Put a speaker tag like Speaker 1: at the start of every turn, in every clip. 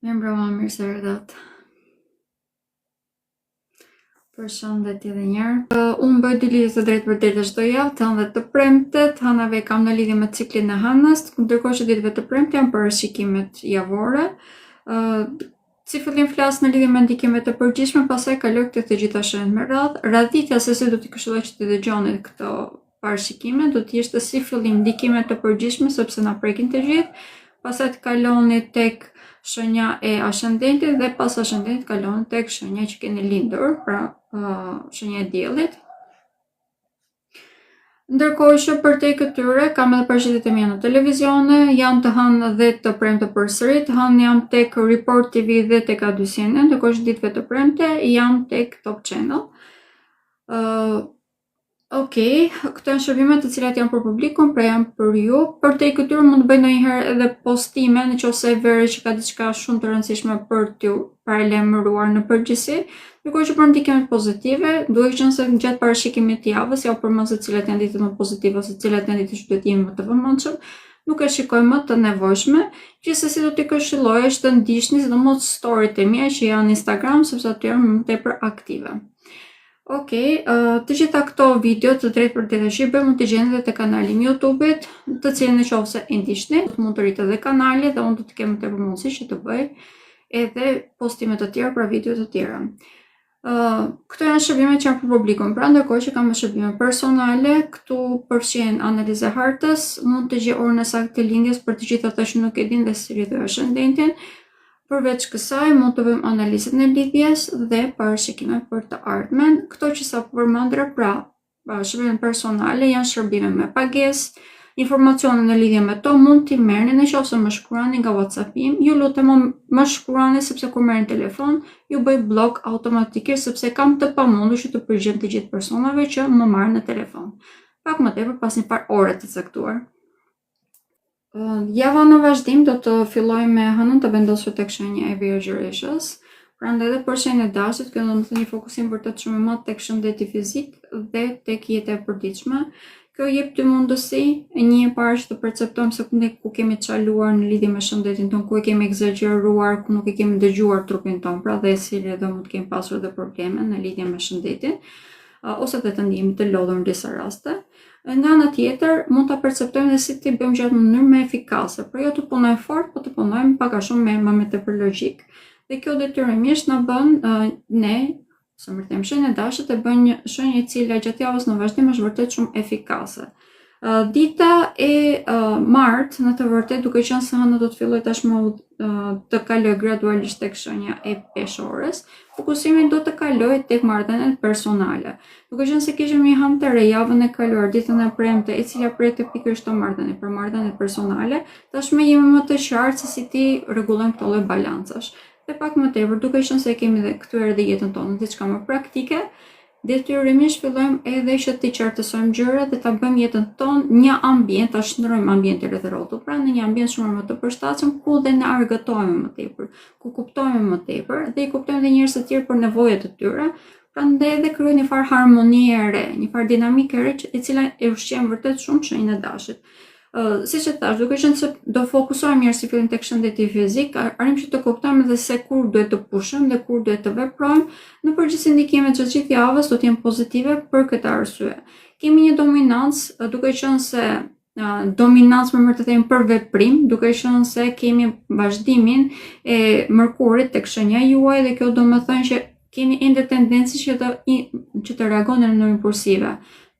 Speaker 1: Mirëmbrëma, mirë se erdhët. Përshëndetje edhe një herë. Unë bëj 2 lidhje të drejtë për drejtë çdo javë, të hënë dhe të premtet. Hënave kam në lidhje me ciklin e hënës, ndërkohë që ditëve të premte janë për shikimet javore. Si fillim flas në lidhje me ndikimet e përgjithshme, pastaj kaloj këto të gjitha shenjat me radhë. Radhitja se si do t'i këshilloj që të dëgjoni këto parashikime do të ishte si fillim ndikimet e përgjithshme sepse na prekin të gjithë, pastaj të kaloni tek shenja e ascendentit dhe pas ascendentit kalon tek shenja që keni lindur, pra shenja e diellit. Ndërkohë që përtej këtyre kam edhe parashikjet e mia në televizione, janë të hënë dhe të premte përsëri. Të hënë jam tek Report TV dhe tek A2 ndërkohë që ditëve të premte jam tek Top Channel. Këto janë shërbimet të cilat janë për publikun, pra janë për ju. Përtej këtyre mund të bëj ndonjëherë edhe postime nëse vere që ka diçka shumë të rëndësishme për t'ju paralajmëruar në përgjithësi. Ndërkohë që për ndikimet pozitive, duhet qenë se gjatë parashikimit të javës, ja u përmend se cilat janë ditët më pozitive ose cilat janë ditët që duhet jemi më të vëmendshëm, nuk e shikoj më të nevojshme. Gjithsesi do t'i këshilloj është të ndiqni sidomos storyt e mia që janë në Instagram, sepse aty jam më tepër aktive. Të gjitha këto video të drejtë për drejtë shqipe mund t'i gjeni edhe te kanali im YouTube-it, të cilin nëse e ndiqni, mund të rritet edhe kanali dhe unë do të kem më tepër mundësi që të bëj edhe postime të tjera për video të tjera. Këto janë shërbimet që janë për publikun, pra ndërkohë që kam shërbime personale, këtu përfshihen analizë hartës, mund të gjej orën e saktë të lindjes për të gjithë ata që nuk e dinë dhe si rritoj ascendentin. Përveç kësaj, mund të bëjmë analizën e lidhjes dhe parashikime për të ardhmen. Këto që sa përmendra, pra shërbime personale janë shërbime me pagesë. Informacione në lidhje me to mund t'i merrni nëse më shkruani nga WhatsApp-im. Ju lutem më shkruani sepse kur merrni telefon, ju bëj blok automatikisht sepse kam të pamundur që të përgjigjem të gjithë personave që më marrin në telefon. Pak më tepër pas një farë ore të caktuar. Java në vazhdim do të filloj me hënën të vendosur tek shenja e Vjergjëreshës. Prandaj edhe për shenjën e dashit, kjo do të thotë një fokusim vërtet shumë i madh tek shëndeti fizik dhe tek jeta e përditshme. Kjo jep dy mundësi, një e parë që të perceptojmë se ne ku kemi çaluar në lidhje me shëndetin ton, ku e kemi egzageruar, ku nuk e kemi dëgjuar trupin ton, pra dhe si edhe mund të kemi pasur edhe probleme në lidhje me shëndetin, ose të ndihemi të lodhur në disa raste. Nga ana tjetër, mund ta perceptojmë se si të bëjmë gjërat në mënyrë më efikase, por jo të punojmë fort, por të punojmë pak a shumë me tepër logjik. Dhe kjo detyrimisht na bën ne, ose më them shenja e dashit, të bëjmë një shenjë e cila gjatë javës në vazhdim është vërtet shumë efikase. Dita e martë, në të vërtetë, duke qenë se hëna do të filloj tashmë të kaloj gradualisht tek shenja e peshores, fokusimi do të kaloj tek marrëdhëniet personale. Duke qenë se kishim një hënë të re javën e kaluar, ditën e premte, e cila prekte pikërisht të marrëdhënie për marrëdhëniet personale, tashmë jemi më të qartë se si ti rregullojmë këto lloj balancash. Dhe pak më tepër, duke qenë se kemi dhe kthyer edhe jetën tonë diçka më praktike, detyrimisht fillojmë edhe që të qartësojmë gjërat dhe ta bëjmë jetën tonë një ambient, ta shndrojmë ambientin rreth rrotull, pra në një ambient shumë më të përshtatshëm ku dhe ne argëtohemi më tepër, ku kuptojmë më tepër dhe i kuptojmë edhe njerëz të tjerë për nevojat e tyre, prandaj edhe krijojmë një farë harmonie e re, një farë dinamike e re e cila e ushqen vërtet shumë shenjën e dashit. Siç e thash, duke qenë se do fokusohemi mirë si fillim tek shëndeti fizik, arrim që të kuptojmë edhe se kur duhet të pushojmë dhe kur duhet të veprojmë. Në përgjithësi ndikimet që gjithë javës do të jenë pozitive për këtë arsye. Kemi një dominancë, duke qenë se dominancë më mirë të themi për veprim, duke qenë se kemi vazhdimin e Mërkurit tek shenja juaj dhe kjo do të thonë që keni ende tendencë që të reagoni në mënyrë impulsive.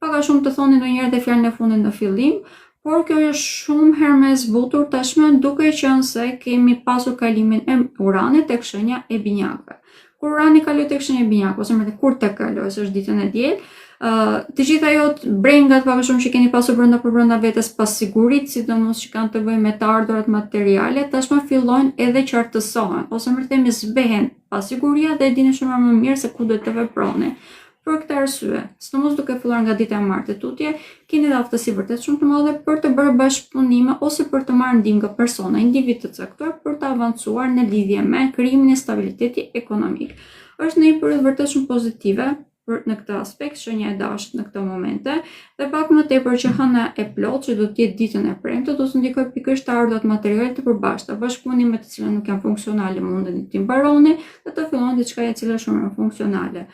Speaker 1: Pak a shumë të thoni ndonjëherë dhe fjalën e fundit në fillim, por kjo është shumë herë më e zbutur tashmë duke qenë se kemi pasur kalimin e Uranit tek shenja e binjakëve. Kur Urani kaloi tek shenja e binjakëve, ose më kur të kaloi, është ditën e diel, të gjitha ajo brengat pak a shumë që keni pasur brenda vetes pas sigurit, sidomos që kanë të bëjnë me të ardhurat materiale, tashmë fillojnë edhe qartësohen, ose më themi zbehen pasiguria dhe dini shumë më mirë se ku duhet të veproni. Për këtë arsye, sidomos duke filluar nga dita e martë tutje, keni edhe aftësi vërtet shumë të madhe për të bërë bashkëpunime ose për të marrë ndihmë nga persona, individ të caktuar për të avancuar në lidhje me krijimin e stabilitetit ekonomik. Është një periudhë vërtet shumë pozitive në këtë aspekt, shenja e dashit në këto momente, dhe pak më tepër që hëna e plot, që do të jetë ditën e premte, do të ndikojë pikërisht të ardhurat materiale të përbashkëta, bashkëpunimet të cilat nuk janë funksionale mundeni t'i mbaroni dhe të filloni diçka e cila është shumë funksionale.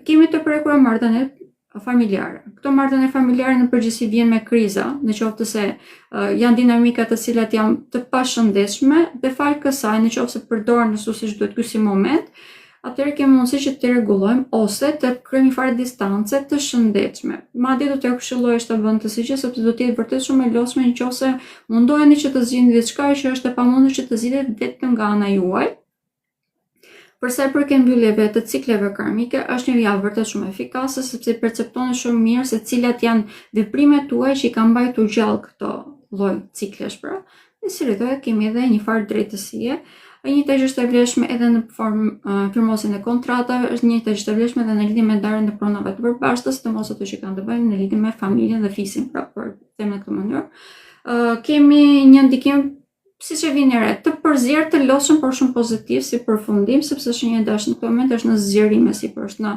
Speaker 1: Kemi të prekura marrëdhëniet familjare. Këto marrëdhënie familjare në përgjithësi vjen me kriza, në qoftë se janë dinamika të cilat janë të pashëndetshme dhe fal kësaj, në qoftë se përdoren ashtu siç duhet ky si moment, atëherë kemi mundësi që të rregullojmë ose të krijojmë një farë distance të shëndetshme. Madje do t'ja këshilloj të bëni të sigurt sepse do të jetë vërtet shumë e lodhshme nëse mundoheni që të zgjidhni diçka që është e pamundur që të zgjidhet vetëm nga ana juaj. Për sa i përket mbylljeve të cikleve karmike, është një javë vërtet shumë efikase sepse perceptoni shumë mirë se cilat janë veprimet tuaja që i kanë mbajtur gjallë këto lloj ciklesh, pra. Dhe si rritoj kemi edhe një farë drejtësie. E njëjta gjë është e vlefshme edhe në formë firmosin e kontratave, është një gjë e vlefshme edhe në lidhje me ndarjen e pronave të përbashkëta, sidomos ato që kanë të bëjnë në lidhje me familjen dhe fisin, pra për them në këtë mënyrë. Kemi një ndikim siç e vini re, të përzier të lodhshëm por shumë pozitiv si përfundim, sepse shenja e dashit në këtë moment është në zgjerime, sipër është në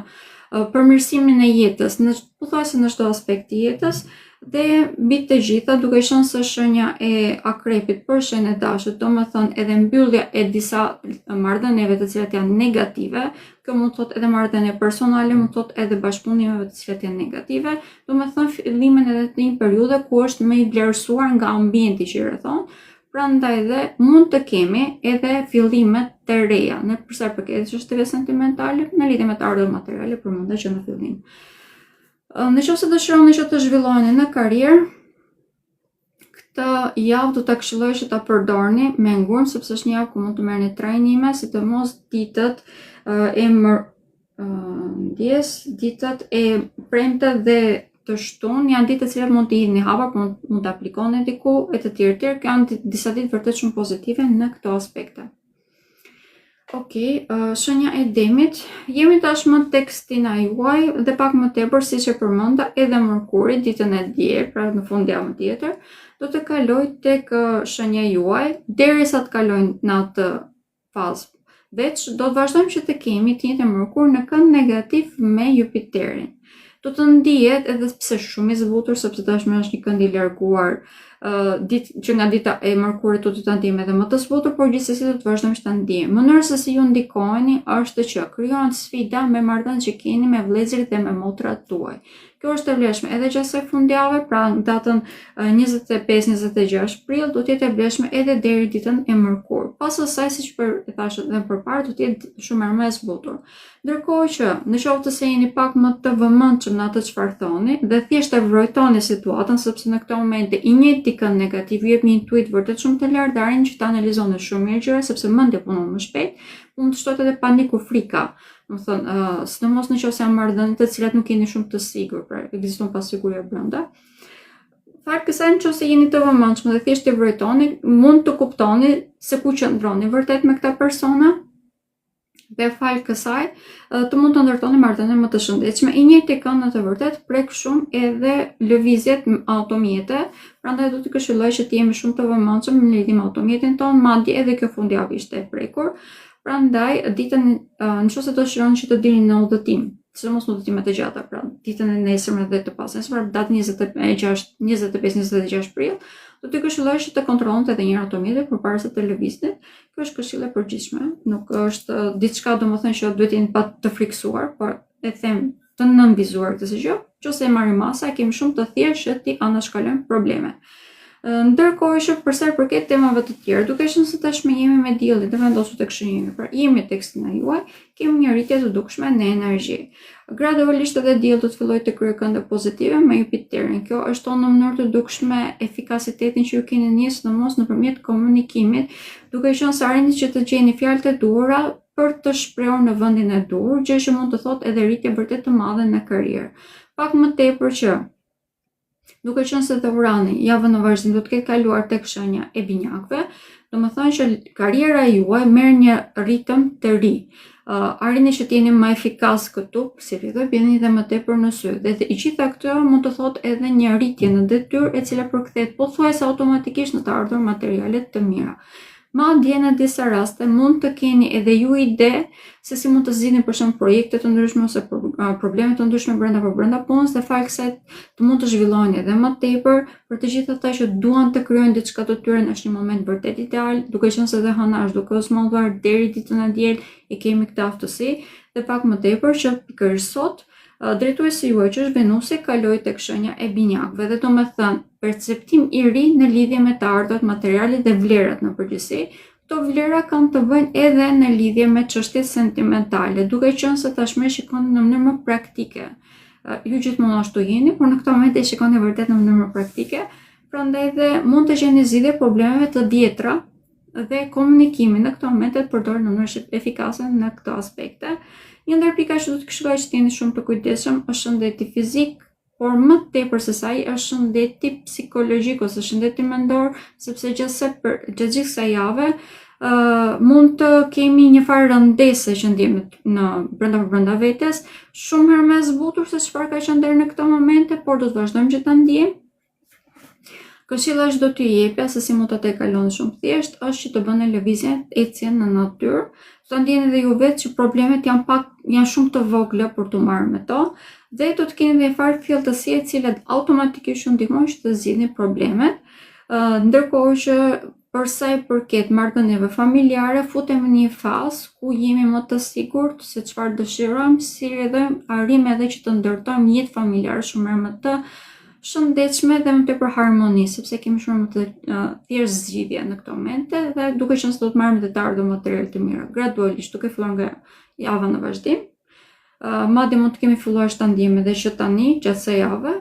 Speaker 1: përmirësimin e jetës, në pothuajse në çdo aspekt të jetës, dhe mbi të gjitha, duke qenë se shenja e akrepit për shenjën e dashit, domethënë edhe mbyllja e disa marrëdhënieve të cilat janë negative, kjo mund të thotë edhe marrëdhënie personale, mund të thotë edhe bashkëpunimeve të cilat janë negative, domethënë fillimin edhe të një periudhe ku është më i vlerësuar nga ambienti që i rrethon. Prandaj dhe mund të kemi edhe fillimet të reja, në përsa përket çështjeve sentimentale, në lidhje me të ardhurat materiale, përmenda që në fillim. Nëse dëshironi që të zhvilloheni në karrierë, këtë javë do ta këshilloj që ta përdorni me ngurmë, sepse është një javë ku mund të merrni trajnime, sidomos ditët ditët e premte dhe të shtunë janë ditë të cilat mund të hidhni hapa, mund të aplikoni diku e të tjerë, kanë disa ditë vërtet shumë pozitive në këto aspekte. Shenja e demit, jemi tashmë tek stina juaj dhe pak më tepër siç e përmenda edhe Mërkuri ditën e diel, pra në fundjavën tjetër, do të kaloj tek shenja juaj derisa të kalojnë në atë fazë. Veç do të vazhdojmë që të kemi të njëjtën Mërkur në kënd negativ me Jupiterin. Do të ndihet edhe pse shumë i zbutur, sepse tashmë është një kënd i larguar, që nga dita e Mërkurit do të ndijmë edhe më të zbutur, por gjithsesi do të vazhdojmë që ta ndijmë. Mënyra se si ju ndikojeni është që krijohet sfida me marrëdhëniet që keni me vëllezërit dhe me motrat tuaj. Kjo është e vlefshme edhe gjatë kësaj fundjave, pra në datën 25-26 prill do të jetë e vlefshme edhe deri ditën e Mërkur. Pas asaj, siç e thash edhe përpara, do të jetë shumë më e zbutur. Ndërkohë që në qoftë se jeni pak më të vëmendshëm në atë çfarë thoni dhe thjesht e vrojtoni situatën, sepse në këtë moment i njëjti kënd negativ jep një intuit vërtet shumë të lartë, arrin që ta analizoni shumë mirë gjërat, sepse mendja punon më shpejt, mund të shtohet edhe paniku, frika. Domethënë, sidomos nëse janë marrëdhënie të cilat nuk jeni shumë të sigurt, pra ekziston pasiguria brenda. Fakt kësaj nëse jeni të vëmendshëm dhe thjesht e vrojtoni, mund të kuptoni se ku qëndroni vërtet me këta persona. Dhe fal kësaj, të mund të ndërtoni marrëdhënie më të shëndetshme. I njëjti kënd në të vërtetë prek shumë edhe lëvizjet automjete, prandaj do të këshilloj që të jemi shumë të vëmendshëm në lidhje me automjetin ton, madje edhe kjo fundjavë ishte e prekur. Prandaj ditën nëse dëshironi që të dilni në udhëtim, sidomos në udhëtime të gjata, pra ditën e nesërme dhe të pasnesërme, datën 25-26 prill, do të këshilloj që të kontrollonte edhe një automjete përpara se të lëvizni. Kjo është këshill e përgjithshme, nuk është diçka domethënë që duhet jeni pa të friksuar, por e them të nënvizuar këtë gjë, nëse e marrim masa, kemi shumë të thjeshtë që ti anashkalojmë probleme. Ndërkohë që për sa i përket temave të tjera, duke qenë se tashmë jemi me diellin dhe vendosur tek shenjimi, pra jemi tek stina juaj, kemi një rritje të dukshme në energji. Gradualisht edhe dielli do të fillojë të kryejë kënde pozitive me Jupiterin. Kjo është tonë në mënyrë të dukshme efikasitetin që ju keni nisë sidomos nëpërmjet komunikimit, duke qenë se arrini që të gjeni fjalë të duhura për të shprehur në vendin e duhur, gjë që mund të thotë edhe rritje vërtet të madhe në karrierë. Pak më tepër që duke qenë se dhe Urani javën në vazhdim do të ketë kaluar tek shenja e binjakëve, domethënë që karriera juaj merr një ritëm të ri. Arrini që të jeni më efikas këtu, si rritoj, jeni edhe më tepër në sy. Dhe i gjitha këto mund të thotë edhe një rritje në detyrë e cila përkthehet pothuajse automatikisht në të ardhur materiale të mira. Madje në disa raste mund të keni edhe ju ide se si mund të zgjidhni për shembull projekte të ndryshme ose probleme të ndryshme brenda punës dhe fal kësaj të mund të zhvilloheni edhe më tepër për të gjithë ata që duan të krijojnë diçka të tyre në një moment vërtet ideal, duke qenë se dhe hëna është duke u smallëruar deri ditën e diel e kemi këtë aftësi dhe pak më tepër që pikërisht sot drejtuesi juaj që është Venusi kaloi tek shenja e binjakëve dhe domethënë perceptim i ri në lidhje me të ardhurat materiale dhe vlerat në përgjithësi. Këto vlera kanë të bëjnë edhe në lidhje me çështjet sentimentale, duke qenë se tashmë shikoni në mënyrë më praktike. Ju gjithmonë ashtu jeni, por në këtë moment e shikoni vërtet në mënyrë më praktike, prandaj dhe mund të gjeni zgjidhje problemeve të vjetra dhe komunikimin në këtë moment e përdorur në mënyrë efikase në këto aspekte. Një ndër pika që do të këshilloj që jeni shumë të kujdesshëm është shëndeti fizik, por më tepër se sa është shëndeti psikologjik ose shëndeti mendor, sepse gjatë gjithë kësaj jave mund të kemi një farë rëndese që ndjemi në brenda vetes, shumë herë më zbutur se çfarë ka qenë deri në këtë momente, por do të vazhdojmë që ta ndjejmë. Këshilla që do t'ju jepja se si mund ta kaloni shumë thjesht është që të bëni lëvizje, ecje në natyrë. Do ndjeni edhe ju vetë që problemet janë shumë të vogla për të marrë me to dhe do të keni një farë filltësie të cilat automatikisht ju ndihmojnë që të zgjidhni problemet. Ndërkohë që për sa i përket marrëdhënieve familjare, futemi në një fazë ku jemi më të sigurt se çfarë dëshirojmë, si edhe arrim edhe që të ndërtojmë një jetë familjare shumë më të shëndetshme dhe më tepër harmoni, sepse kemi shumë më të thjesht zgjidhje në këto momente dhe duke qenë se do të marrim dhe të ardhur material të mira, gradualisht duke filluar nga java në vazhdim. Madje mund të kemi filluar ta ndjejmë edhe që tani gjatë kësaj jave,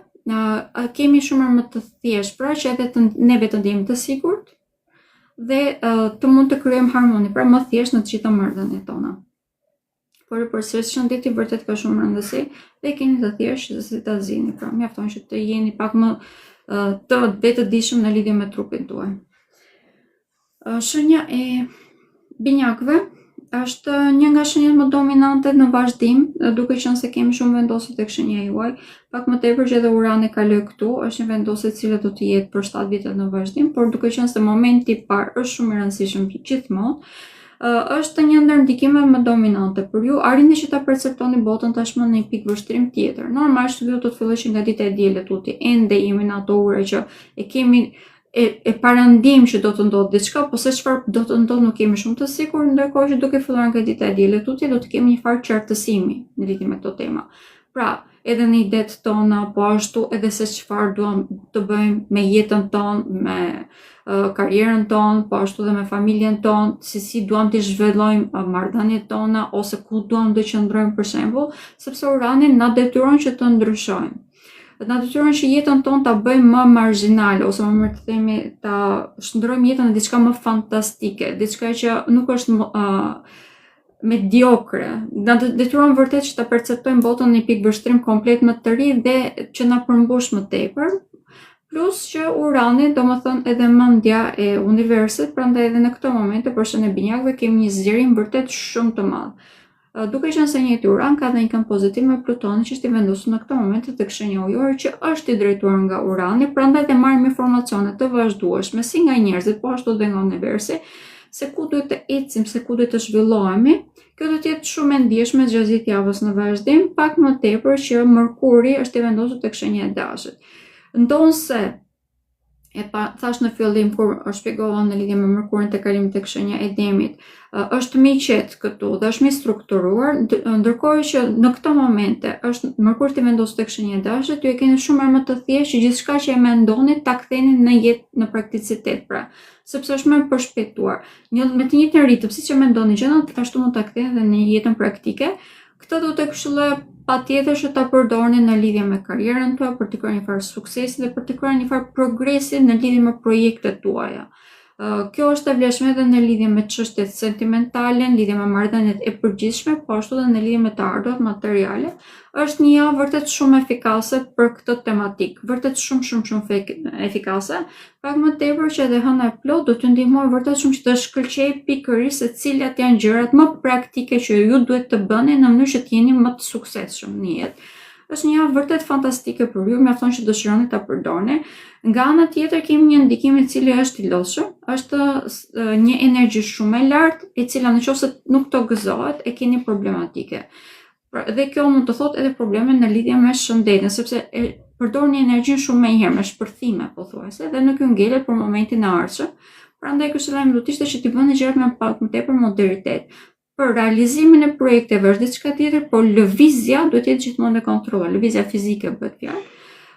Speaker 1: kemi shumë më të thjesht, pra që edhe neve të ndjejmë të sigurt dhe të mund të krijojmë harmoni, pra më thjesht në të gjitha marrëdhëniet tona. Por përsëris shëndeti vërtet ka shumë rëndësi dhe keni të thjesht se si ta zgjidhni, pra mjafton që të jeni pak më të vetëdijshëm në lidhje me trupin tuaj. Shenja e binjakëve është një nga shenjat më dominante në vazhdim, duke qenë se kemi shumë vendosur tek shenja juaj, pak më tepër që edhe Urani kaloi këtu, është një vendosje e cila do të jetë për 7 vite në vazhdim, por duke qenë se momenti i parë është shumë i rëndësishëm gjithmonë, është një ndër ndikimet më dominante për ju, arrini që ta perceptoni botën tashmë në një pikë vështrim tjetër. Normalisht do të fillojë nga dita e dielë tuti, ende jemi në ato ura që e kemi e parandim që do të ndodhë diçka, po se çfarë do të ndodhë nuk kemi shumë të sigurt, ndërkohë që duke filluar nga dita e dielë tuti do të kemi një farë qartësimi në lidhje me këto tema. Pra, edhe në idetë tona, po ashtu edhe se çfarë duam të bëjmë me jetën tonë, me karrierën tonë, po ashtu dhe me familjen tonë, si duam të zhvillojmë marrëdhëniet tona ose ku duam të qëndrojmë për shembull, sepse Urani na detyron që të ndryshojmë. Na detyron që jetën tonë ta bëjmë më marginale ose më mirë të themi ta shndrojmë jetën në diçka më fantastike, diçka që nuk është mediokre. Na detyron vërtet që ta perceptojmë botën në një pikë vështrim komplet më të ri dhe që na përmbush më tepër. Plus që Urani, domethënë edhe mendja e universit, prandaj edhe në këto momente për shenjën e binjakëve kemi një zgjerim vërtet shumë të madh. Duke qenë se njëjti Uran ka dhe një kënd pozitiv me Plutonin që është i vendosur në këto momente tek shenja ujore që është i drejtuar nga Urani, prandaj dhe marrim informacione të vazhdueshme si nga njerëzit, po ashtu dhe nga universi, se ku duhet të ecim, se ku duhet të zhvillohemi. Kjo do të jetë shumë e ndjeshme gjatë gjithë javës në vazhdim, pak më tepër që Mërkuri është i vendosur tek shenja e Dashit. Ndonse thash në fillim kur shpjegova në lidhje me Mërkurin tek kalimi tek shenja e Demit, është më i qetë këtu dhe është më i strukturuar, ndërkohë që në këto momente është Mërkuri i vendosur tek shenja e Dashit, ju e keni shumë më të thjeshtë që gjithçka që e mendoni ta ktheni në jetë, në prakticitet, pra, sepse është më e përshpejtuar. Me të njëjtin ritëm, siç e mendoni gjërat, ashtu mund ta ktheni edhe në jetën praktike. Këtë do të këshilloj patjetër që ta përdorni në lidhje me karrierën tuaj për të krijuar një farë suksesi dhe për të krijuar një farë progresi në lidhje me projektet tuaja. Kjo është e vlefshme edhe në lidhje me çështjet sentimentale, në lidhje me marrëdhëniet e përgjithshme, po ashtu edhe në lidhje me të ardhurat materiale. Është një javë vërtet shumë efikase për këtë tematik, vërtet shumë efikase, pak më tepër që edhe hëna e plot do t'ju ndihmojë vërtet shumë që të shkëlqej pikërisht se cilat janë gjërat më praktike që ju duhet të bëni në mënyrë që të jeni më të suksesshëm në jetë. Është një javë vërtet fantastike për ju, mjafton që dëshironi ta përdorni. Nga ana tjetër kemi një ndikim i cili është i lodhshëm, është një energji shumë e lartë, e cila nëse nuk të gëzohet, e keni problematike. Dhe kjo mund të thotë edhe probleme në lidhje me shëndetin, sepse përdorni energjinë shumë më herë me shpërthime pothuajse dhe nuk ju ngelet për momentin e ardhshëm. Prandaj këshillimi do të ishte që t'i bëni gjërat me pak më tepër moderitet. Për realizimin e projekteve është diçka tjetër, por lëvizja duhet të jetë gjithmonë e kontrolluar, lëvizja fizike bëhet fjalë.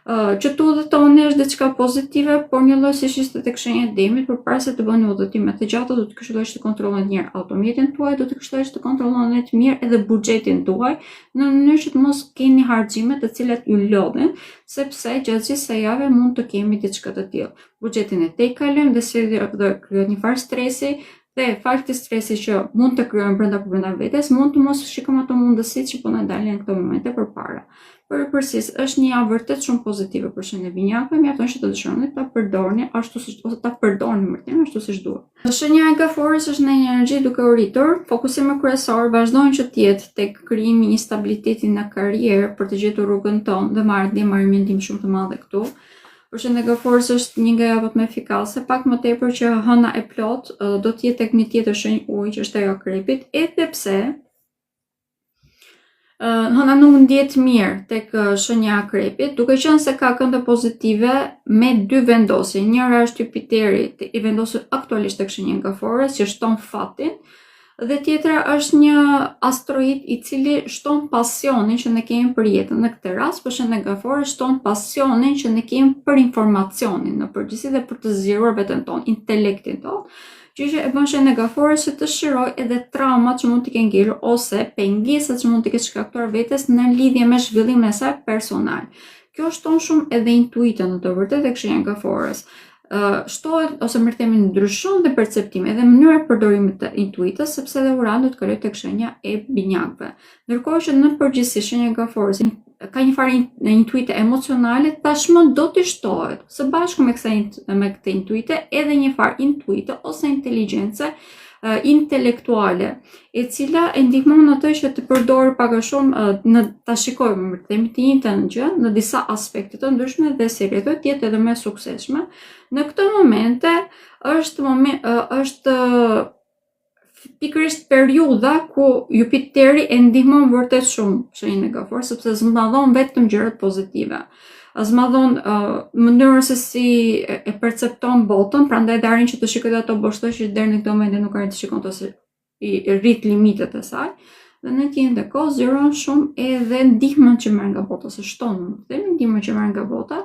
Speaker 1: Që të udhëtoni është diçka pozitive, por një lloj siç ishte tek shenja e demit, përpara se të bëni udhëtime të gjata, do të këshilloj që të kontrolloni mirë automjetin tuaj, do të këshilloj që të kontrolloni të mirë edhe buxhetin tuaj, në mënyrë që të mos keni harxime të cilat ju lodhin, sepse gjatë gjithë kësaj jave mund të kemi diçka të tillë. Buxhetin e tejkalojmë dhe si do krijohet një farë stresi, dhe fakti stresi që mund të krijojmë brenda vetes, mund të mos shikojmë ato mundësitë që po na dalin në këto momente përpara. Përpërsisht është një javë vërtet shumë pozitive për shenjën e binjakëve, mjafton që të dëshironi ta përdorni ashtu siç ose ta përdorni më tepër ashtu siç duhet. Shenja e gaforës është në një energji duke u rritur, fokusimi kryesor vazhdon që të jetë tek krijimi i një stabiliteti në karrierë për të gjetur rrugën tonë dhe marrë mendim shumë të madhe këtu. Shenja e gaforës është një nga javët më efikase, pak më tepër që hëna e plot do të jetë tek një tjetër shenjë ujë që është ajo akrepit, edhe pse hëna nuk ndjet mirë tek shenja e akrepit, duke qenë se ka kënde pozitive me dy vendosje. Njëra është Jupiteri i vendosur aktualisht tek shenja e gaforës që shton fatin, dhe tjetra është një asteroid i cili shton pasionin që ne kemi për jetën. Në këtë rast, për shenjën e gaforës shton pasionin që ne kemi për informacionin në përgjithësi dhe për të zgjeruar veten tonë, intelektin tonë. Gjë e bën shenjën e gaforës që të shiroj edhe traumat që mund t'i kenë ngelur ose pengesat që mund t'i ketë shkaktuar vetes në lidhje me zhvillimin e saj personal. Kjo shton shumë edhe intuitën në të vërtetë tek shenja e gaforës. Shtohet ose më themi ndryshon dhe perceptimi edhe mënyra e përdorimit të intuitës, sepse edhe Urani do të kalojë tek shenja e binjakëve. Ndërkohë që në përgjithësi shenja e gaforës ka një farë intuite emocionale, tashmë do të shtohet së bashku me këtë intuite edhe një farë intuite ose inteligjencë intelektuale, e cila e ndihmon atë që të përdorë pak a shumë në ta shikojmë më themi të njëjtën gjë në disa aspekte të ndryshme dhe si rrethoj të jetë edhe më suksesshme. Në këto momente është pikërisht periudha ku Jupiteri e ndihmon vërtet shumë shenjën e gaforës, sepse zmadhon vetëm gjërat pozitive. Zmadhon mënyrën se si e percepton botën, prandaj dhe arrin që të shikojë ato boshtë që deri në këtë moment nuk arrin të shikonte ose i rrit limitet e saj. Dhe në të njëjtën kohë zgjeron shumë edhe ndihmën që merr nga bota, se shton, ndihmën që merr nga bota.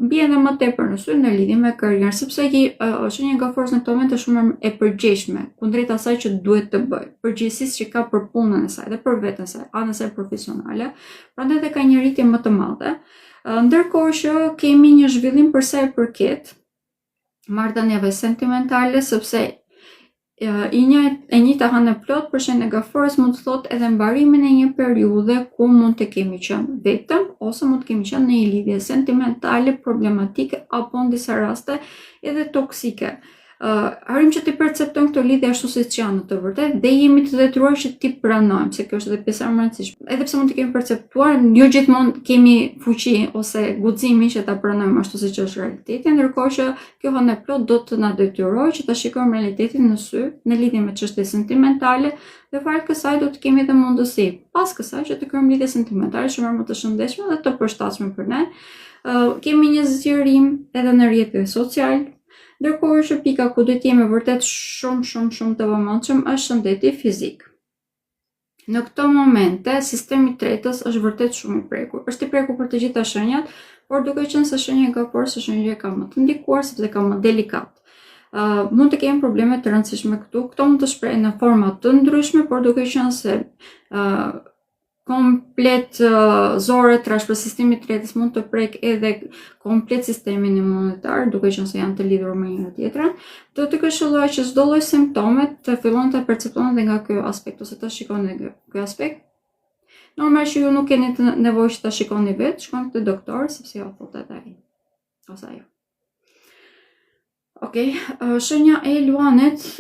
Speaker 1: Bie edhe më tepër në sy në lidhje me karrierën, sepse shenja e gaforës në këtë moment është shumë e përgjegjshme kundrejt asaj që duhet të bëjë, përgjegjësisë që ka për punën e saj dhe për veten e saj, anën e saj profesionale, prandaj dhe ka një rritje më të madhe. Ndërkohë që kemi një zhvillim për sa i përket marrëdhënieve sentimentale, sepse e njëjta hënë plot për shenjën e gaforës mund të thotë edhe mbarimin e një periudhe ku mund të kemi qenë vetëm ose mund të kemi qenë në një lidhje sentimentale problematike apo në disa raste edhe toksike. Arrim që të perceptojmë këto lidhje ashtu siç janë në të vërtetë dhe jemi të detyruar që t'i pranojmë, se kjo është edhe pjesa më e rëndësishme. Edhe pse mund të kemi perceptuar, jo gjithmonë kemi fuqi ose guximin që ta pranojmë ashtu siç është realiteti, ndërkohë që kjo hënë plot do të na detyrojë që ta shikojmë realitetin në sy, në lidhje me çështje sentimentale, dhe fal kësaj do të kemi edhe mundësi pas kësaj që të krijojmë lidhje sentimentale shumë më të shëndetshme dhe të përshtatshme për ne. Kemi një zgjerim edhe në rrjetin social. Ndërkohë që pika ku do të jemi vërtet shumë të vëmendshëm është shëndeti fizik. Në këto momente, sistemi i tretës është vërtet shumë i prekur. Është i prekur për të gjitha shenjat, por duke qenë se shenja e gaforës është një gjë ka më të ndikuar sepse ka më delikat. Mund të kemi probleme të rëndësishme këtu. Këto mund të shprehen në forma të ndryshme, por duke qenë se komplet zore trash për sistemi i tretës mund të prek edhe komplet sistemin imunitar, duke qenë se janë të lidhur me njëra tjetrën, do të këshilloj që çdo lloj simptome të fillojnë të perceptohen dhe nga ky aspekt ose të shikoni nga ky aspekt. Normalisht ju nuk keni nevojë që ta shikoni vetë, shkoni te doktor sepse ja thotë ai ose ajo. Okej, shenja e luanit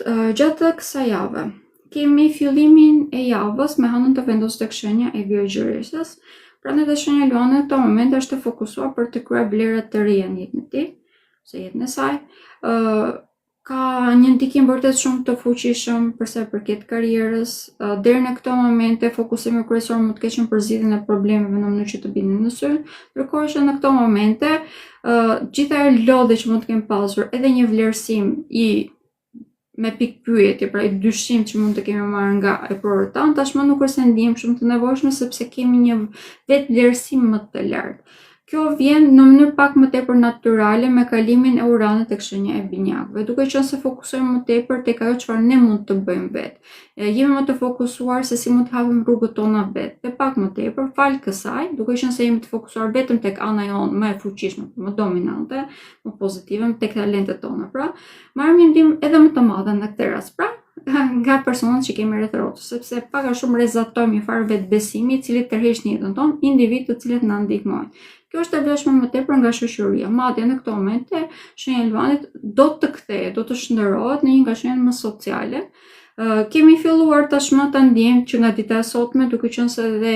Speaker 1: gjatë kësaj jave. Kemi fillimin e javës me hënën të vendosur tek shenja e Vjergjëreshës. Prandaj dhe shenja e Luanit në këto momente është të fokusuar për të kryer vlerat të reja në jetën e tij, ose jetën e saj. Ka një ndikim vërtet shumë të fuqishëm për sa i përket karrierës. Deri në këto momente fokusimi kryesor mund të ketë qenë për zgjidhjen e problemeve në mënyrë që të binin në sy, ndërkohë që në këto momente gjitha ajo lodhje që mund të kemi pasur, edhe një vlerësim me pikë pyetje, pra i dyshim që mund të kemi marrë nga e prodhët tanë, tashmë nuk është se ndihemi shumë të nevojshme sepse kemi një vetë vlerësim më të lartë. Kjo vjen në mënyrë pak më tepër natyrale me kalimin e Uranit tek shenja e binjakëve, duke qenë se fokusojmë më tepër tek ajo çfarë ne mund të bëjmë vetë. Jemi më të fokusuar se si mund të hapim rrugët tona vetë, dhe pak më tepër fal kësaj, duke qenë se jemi të fokusuar vetëm tek ana jonë më e fuqishme, më dominante, më pozitive, tek talentet tona, pra, marrim një ndihmë edhe më të madhe në këtë rast, pra, nga personat që kemi rreth rrotës, sepse pak a shumë rezatojmë një farë vetbesimi i cili tërheq në jetën tonë individ të cilët na ndihmojnë. Kjo është e vlefshme më tepër nga shoqëria. Madje në këto momente shenja e Luanit do të kthehet, do të shndërrohet në një nga shenjat më sociale. Kemi filluar tashmë ta ndjejmë që nga dita e sotme, duke qenë se edhe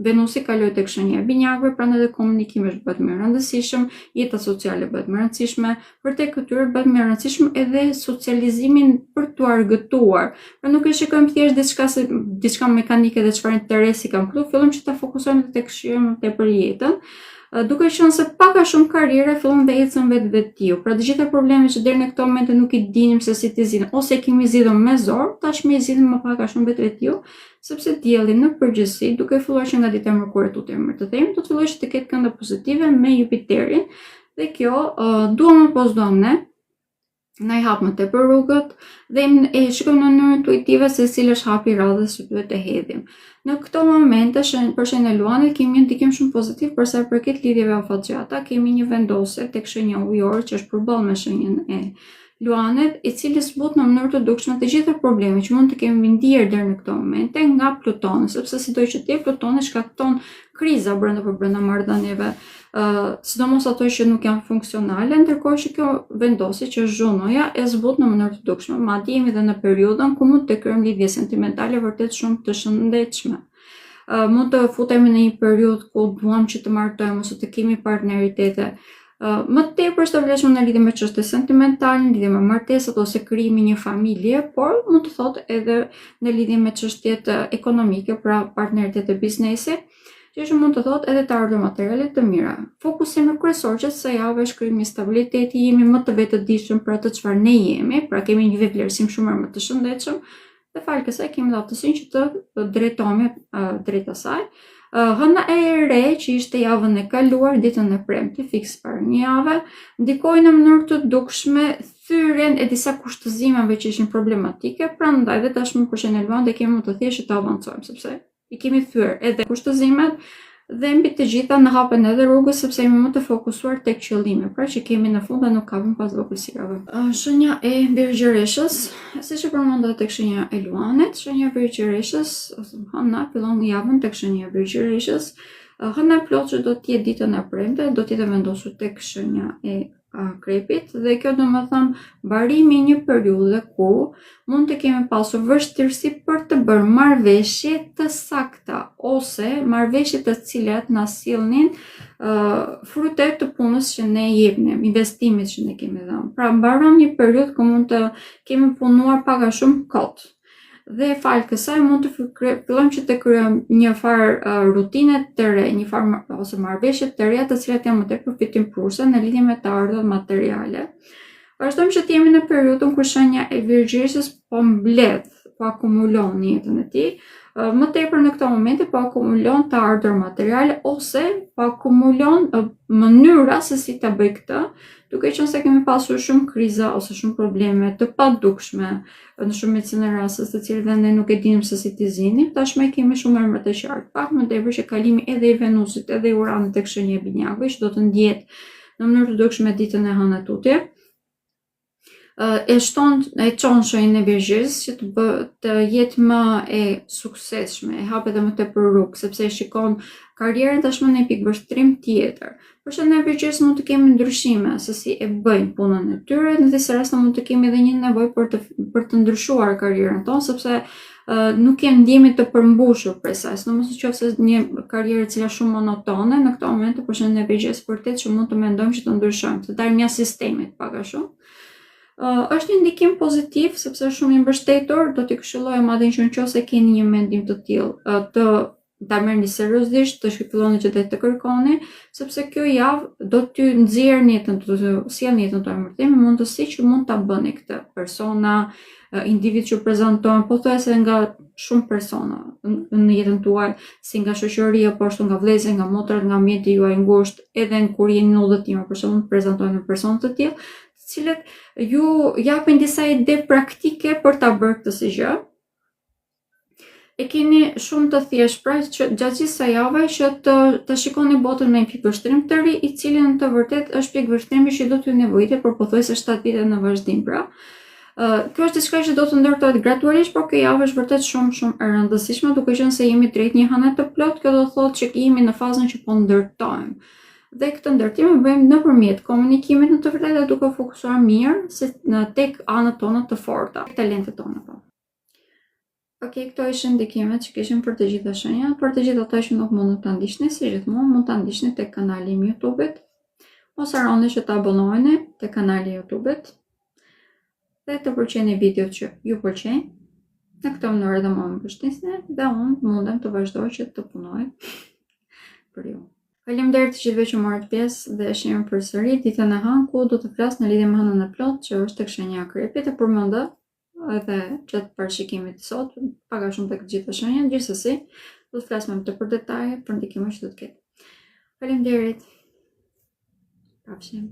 Speaker 1: Venusi kaloi tek shenja e binjakëve, prandaj edhe komunikimi është bëhet më i rëndësishëm, jeta sociale bëhet më e rëndësishme, për te këtyre bëhet më e rëndësishëm edhe socializimin për t'u argëtuar. Pra nuk e shikojmë thjesht diçka mekanike dhe çfarë interesi kam këtu, fillojmë që ta fokusojmë tek shijojmë tepër jetën. Duke qenë se pak a shumë karriera fillon dhe ecën vetiu. Pra të gjitha problemet që deri në këto momente nuk i dinim se si t'i zgjidhim, ose i kemi zgjidhur me zor, tashmë i zgjidhim më pak a shumë vetiu, sepse dielli në përgjithësi, duke filluar që nga dita e mërkurë tutje më të themi, do të fillojë të ketë kënda pozitive me Jupiterin, dhe kjo duam apo s'duam ne, na i hap më tepër rrugët dhe e shikojmë në mënyrë intuitive se cili është hapi i radhës që duhet të hedhim. Në këto momente për shenjën e Luanit kemi një ndikim shumë pozitiv për sa i përket lidhjeve afatgjata, kemi një vendosje tek shenja ujore që është përballë me shenjën e Luanit, i cili zbut në mënyrë të dukshme të gjitha problemet që mund të kemi ndier deri në këto momente nga Plutoni, sepse sido që të jetë Plutoni shkakton kriza brenda marrëdhënieve, sidomos ato që nuk janë funksionale, ndërkohë që kjo vendosje që është Zhunoja e zbut në mënyrë të dukshme. Madje jemi edhe në periudhën ku mund të krijojmë lidhje sentimentale vërtet shumë të shëndetshme. Mund të futemi në një periudhë ku duam që të martojmë ose të kemi partneritete më tepër të vlefshme në lidhje me çështje sentimentale, në lidhje me martesat ose krijimi një familje, por mund të thotë edhe në lidhje me çështjet ekonomike, pra partneritete biznesi, që mund të thotë edhe të ardhur materiale të mira. Fokusimi kryesor që kësaj jave është krijimi i stabiliteti, jemi më të vetëdijshëm për atë çfarë ne jemi, pra kemi një vlerësim shumë më të shëndetshëm, dhe fal kësaj kemi aftësinë që të drejtohemi drejt asaj. Hëna e re që ishte javën e kaluar, ditën e premte, fiks para një jave, ndikoi në mënyrë të dukshme thyrjen e disa kushtëzimeve që ishin problematike, prandaj dhe tashmë për shenjën e Luanit kemi më të thjeshtë të avancojmë, sepse i kemi thyer edhe kushtëzimet dhe mbi të gjitha në hapen edhe rrugës sepse jemi më të fokusuar tek qëllimi, pra që kemi në fund dhe nuk kapim pas vogëlsirave. Shenja e Virgjëreshës, siç e përmenda tek shenja e Luanit, shenja e Virgjëreshës, ose hëna fillon javën tek shenja e Virgjëreshës. Hëna plot që do të jetë ditën e premte, do të jetë vendosur tek shenja e Krepit, dhe kjo do më thëmë mbarimi një periudhe ku mund të kemi pasur vështirësi për të bërë marrëveshje të sakta ose marrëveshje të cilat na sillnin frutet të punës që ne jepnim, investimit që ne kemi dhënë. Pra mbaron një periudhë ku mund të kemi punuar pak a shumë kot. Dhe fal kësaj mund të fillojmë që të krijojmë një farë rutine të re, një farë ose marrëveshje të reja të cilat janë më tepër përfitimpruese në lidhje me të ardhurat materiale. Vazhdojmë që të jemi në periudhën kur shenja e Virgjëreshës po mbledh, po akumulon në jetën e tij. Më tepër në këto momente po akumulon të ardhur materiale ose po akumulon mënyra se si ta bëj këtë, duke qenë se kemi pasur shumë kriza ose shumë probleme të padukshme në shumicën e rasteve të cilat ne nuk e dinim se si t'i zgjidhnim. Tashmë kemi shumë më të qartë. Pak më tepër që kalimi edhe i Venusit edhe i Uranit tek shenja e binjakëve që do të ndjehet në mënyrë të dukshme ditën e hënë tutje. e çon shenjën e Virgjës që të jetë më e suksesshme, e hapet edhe më tepër rrugë, sepse e shikon karrierën tashmë në një pikëvështrim tjetër. Për shembull, në Virgjës mund të kemi ndryshime se si e bëjnë punën e tyre, në disa raste mund të kemi edhe një nevojë për të ndryshuar karrierën tonë, sepse nuk kemi ndjenjë të përmbushur prej saj, sidomos nëse një karrierë e cila është shumë monotone, në këtë moment për shembull në Virgjës vërtet që mund të mendojmë që të ndryshojmë, të dalim jashtë sistemit pak a shumë. Është një ndikim pozitiv sepse është shumë i mbështetur, do t'i këshilloj madje që nëse keni një mendim të tillë, ta merrni seriozisht, të filloni që të kërkoni, sepse kjo javë do t'ju nxjerrë në jetën tuaj, sjellni jetën tuaj mërtimi, mundësi që mund ta bëni këtë. Persona, individ që prezantojnë, pothuajse nga shumë persona në jetën tuaj, si nga shoqëria, po ashtu nga vëllezërit, nga motrat, nga mjeti juaj ngushtë, edhe kur jeni në udhëtim, për shembull, prezantojnë persona të tillë, të cilët ju japin disa ide praktike për ta bërë këtë si gjë. E keni shumë të thjeshtë pra që gjatë gjithë kësaj jave që të shikoni botën me një pikëvështrim të ri, i cili në të vërtetë është pikëvështrimi që do t'ju nevojitet për pothuajse 7 vite në vazhdim pra. Kjo është diçka që do të ndërtohet gradualisht, por kjo javë është vërtet shumë e rëndësishme, duke qenë se jemi drejt një hane të plot, kjo do të thotë që jemi në fazën që po ndërtojmë. Dhe këtë ndërtim e bëjmë nëpërmjet komunikimit në të vërtetë, duke fokusuar mirë tek anët tona të forta, talentet tona po. Këto ishin ndikimet që kishim për të gjitha shenjat. Për të gjitha ata që nuk mund të ndiqni, si gjithmonë mund të ndiqni tek kanali im YouTube-it. Mos harroni që të abonoheni tek kanali YouTube-it dhe të përqeni videot që ju pëlqejnë. Në këtë mënyrë edhe më mbështesni dhe unë mundem të vazhdoj që të punoj për ju. Faleminderit të gjithëve që morët pjesë dhe shihemi përsëri ditën e hënë ku do të flas në lidhje me hënën e plot që është tek shenja e Akrepit, e përmenda edhe gjatë parashikimit të sot, pak a shumë tek gjitha shenjat, gjithsesi do të flasim më tepër detaje për ndikimet që do të ketë. Faleminderit. Pafshim.